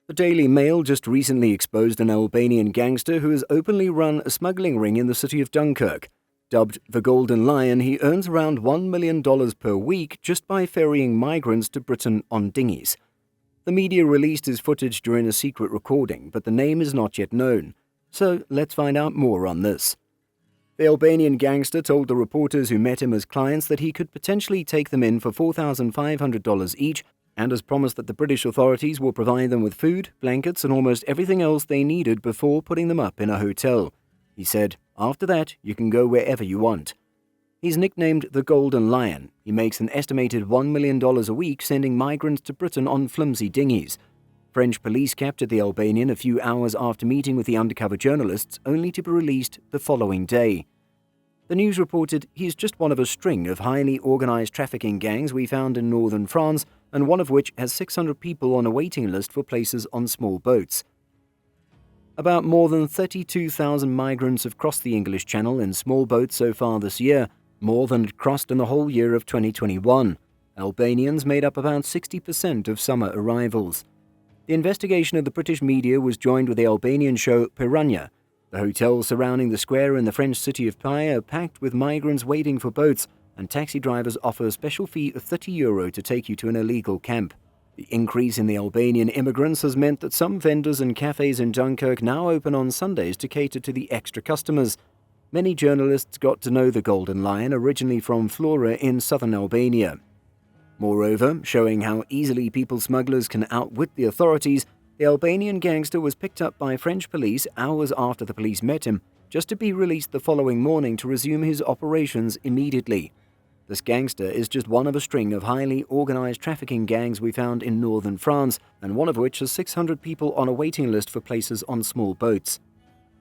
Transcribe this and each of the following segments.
The Daily Mail just recently exposed an Albanian gangster who has openly run a smuggling ring in the city of Dunkirk. Dubbed the Golden Lion, he earns around $1 million per week just by ferrying migrants to Britain on dinghies. The media released his footage during a secret recording, but the name is not yet known. So let's find out more on this. The Albanian gangster told the reporters who met him as clients that he could potentially take them in for $4,500 each, and has promised that the British authorities will provide them with food, blankets, and almost everything else they needed before putting them up in a hotel. He said, "After that, you can go wherever you want." He's nicknamed the Golden Lion. He makes an estimated $1 million a week sending migrants to Britain on flimsy dinghies. French police captured the Albanian a few hours after meeting with the undercover journalists, only to be released the following day. The news reported he's just one of a string of highly organized trafficking gangs we found in northern France, and one of which has 600 people on a waiting list for places on small boats. About more than 32,000 migrants have crossed the English Channel in small boats so far this year, more than had crossed in the whole year of 2021. Albanians made up about 60% of summer arrivals. The investigation of the British media was joined with the Albanian show Piranha. The hotels surrounding the square in the French city of Paia are packed with migrants waiting for boats, and taxi drivers offer a special fee of €30 to take you to an illegal camp. The increase in the Albanian immigrants has meant that some vendors and cafes in Dunkirk now open on Sundays to cater to the extra customers. Many journalists got to know the Golden Lion, originally from Flora in southern Albania. Moreover, showing how easily people smugglers can outwit the authorities, the Albanian gangster was picked up by French police hours after the police met him, just to be released the following morning to resume his operations immediately. This gangster is just one of a string of highly organized trafficking gangs we found in northern France, and one of which has 600 people on a waiting list for places on small boats.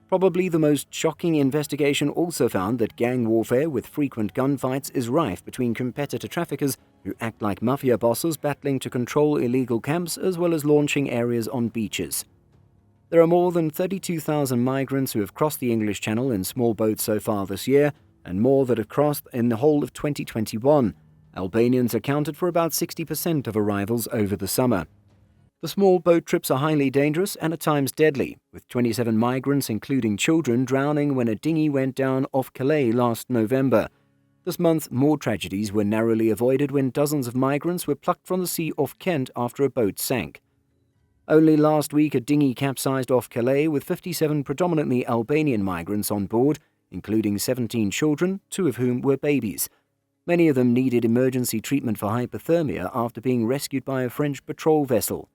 Probably the most shocking investigation also found that gang warfare with frequent gunfights is rife between competitor traffickers who act like mafia bosses battling to control illegal camps as well as launching areas on beaches. There are more than 32,000 migrants who have crossed the English Channel in small boats so far this year, and more that have crossed in the whole of 2021. Albanians accounted for about 60% of arrivals over the summer. The small boat trips are highly dangerous and at times deadly, with 27 migrants, including children, drowning when a dinghy went down off Calais last November. This month, more tragedies were narrowly avoided when dozens of migrants were plucked from the sea off Kent after a boat sank. Only last week, a dinghy capsized off Calais with 57 predominantly Albanian migrants on board, including 17 children, 2 of whom were babies. Many of them needed emergency treatment for hypothermia after being rescued by a French patrol vessel.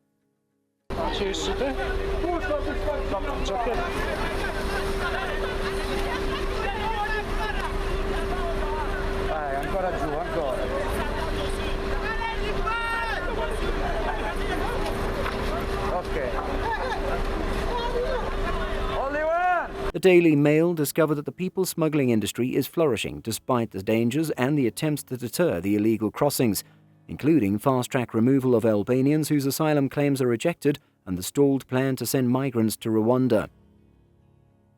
The Daily Mail discovered that the people smuggling industry is flourishing despite the dangers and the attempts to deter the illegal crossings, including fast-track removal of Albanians whose asylum claims are rejected and the stalled plan to send migrants to Rwanda.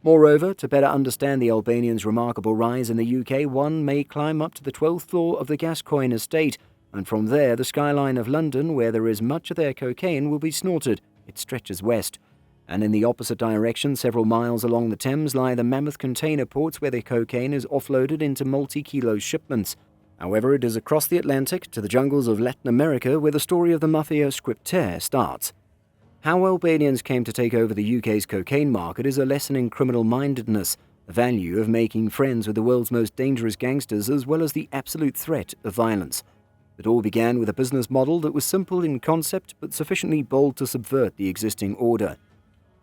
Moreover, to better understand the Albanians' remarkable rise in the UK, one may climb up to the 12th floor of the Gascoigne estate, and from there the skyline of London, where there is much of their cocaine, will be snorted. It stretches west. And in the opposite direction, several miles along the Thames, lie the mammoth container ports where the cocaine is offloaded into multi-kilo shipments. However, it is across the Atlantic to the jungles of Latin America where the story of the Mafia Scriptaire starts. How Albanians came to take over the UK's cocaine market is a lesson in criminal-mindedness, the value of making friends with the world's most dangerous gangsters, as well as the absolute threat of violence. It all began with a business model that was simple in concept but sufficiently bold to subvert the existing order.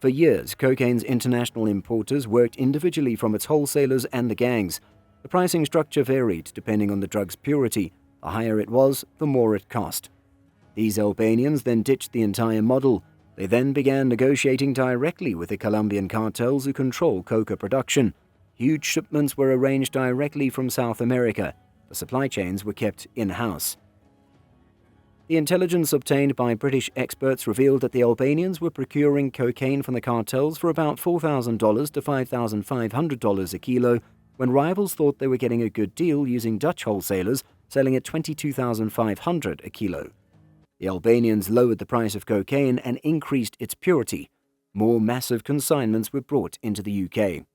For years, cocaine's international importers worked individually from its wholesalers and the gangs. The pricing structure varied depending on the drug's purity. The higher it was, the more it cost. These Albanians then ditched the entire model. They then began negotiating directly with the Colombian cartels who control coca production. Huge shipments were arranged directly from South America. The supply chains were kept in-house. The intelligence obtained by British experts revealed that the Albanians were procuring cocaine from the cartels for about $4,000 to $5,500 a kilo, when rivals thought they were getting a good deal using Dutch wholesalers selling at $22,500 a kilo. The Albanians lowered the price of cocaine and increased its purity. More massive consignments were brought into the UK.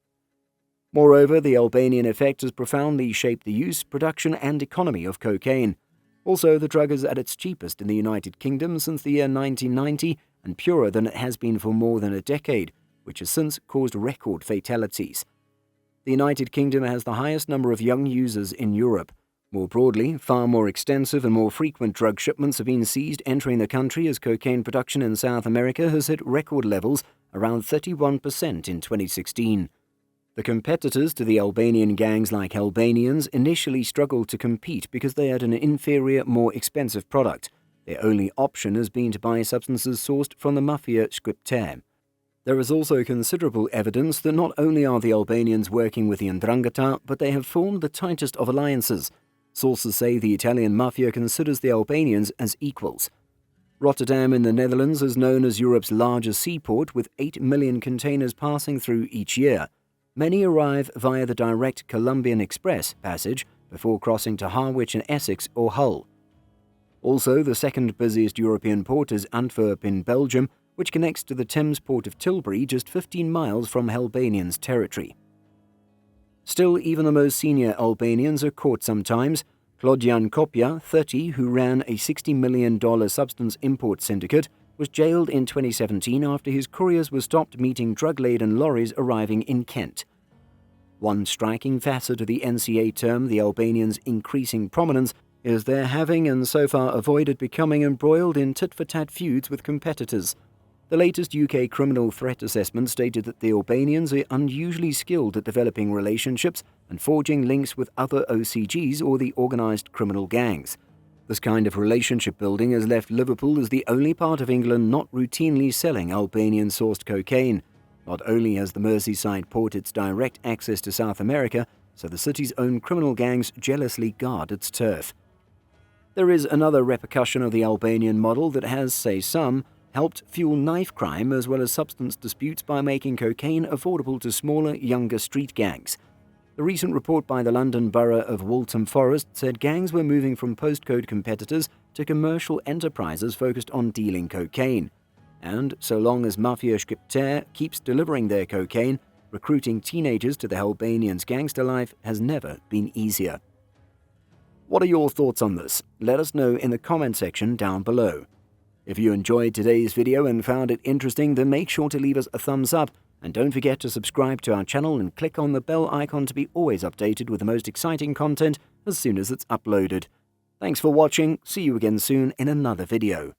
Moreover, the Albanian effect has profoundly shaped the use, production and economy of cocaine. Also, the drug is at its cheapest in the United Kingdom since the year 1990 and purer than it has been for more than a decade, which has since caused record fatalities. The United Kingdom has the highest number of young users in Europe. More broadly, far more extensive and more frequent drug shipments have been seized entering the country as cocaine production in South America has hit record levels, around 31% in 2016. The competitors to the Albanian gangs like Albanians initially struggled to compete because they had an inferior, more expensive product. Their only option has been to buy substances sourced from the Mafia Inside. There is also considerable evidence that not only are the Albanians working with the 'Ndrangheta, but they have formed the tightest of alliances. Sources say the Italian mafia considers the Albanians as equals. Rotterdam in the Netherlands is known as Europe's largest seaport, with 8 million containers passing through each year. Many arrive via the direct Colombian Express passage before crossing to Harwich in Essex or Hull. Also, the second busiest European port is Antwerp in Belgium, which connects to the Thames port of Tilbury, just 15 miles from Albanians' territory. Still, even the most senior Albanians are caught sometimes. Klodjan Kopja, 30, who ran a $60 million substance import syndicate, was jailed in 2017 after his couriers were stopped meeting drug-laden lorries arriving in Kent. One striking facet of the NCA term the Albanians' increasing prominence is their having and so far avoided becoming embroiled in tit-for-tat feuds with competitors. The latest UK criminal threat assessment stated that the Albanians are unusually skilled at developing relationships and forging links with other OCGs or the organised criminal gangs. This kind of relationship building has left Liverpool as the only part of England not routinely selling Albanian-sourced cocaine. Not only has the Merseyside port its direct access to South America, so the city's own criminal gangs jealously guard its turf. There is another repercussion of the Albanian model that has, say some, helped fuel knife crime as well as substance disputes by making cocaine affordable to smaller, younger street gangs. The recent report by the London Borough of Waltham Forest said gangs were moving from postcode competitors to commercial enterprises focused on dealing cocaine. And so long as Mafia Inside keeps delivering their cocaine, recruiting teenagers to the Albanians' gangster life has never been easier. What are your thoughts on this? Let us know in the comment section down below. If you enjoyed today's video and found it interesting, then make sure to leave us a thumbs up, and don't forget to subscribe to our channel and click on the bell icon to be always updated with the most exciting content as soon as it's uploaded. Thanks for watching, see you again soon in another video.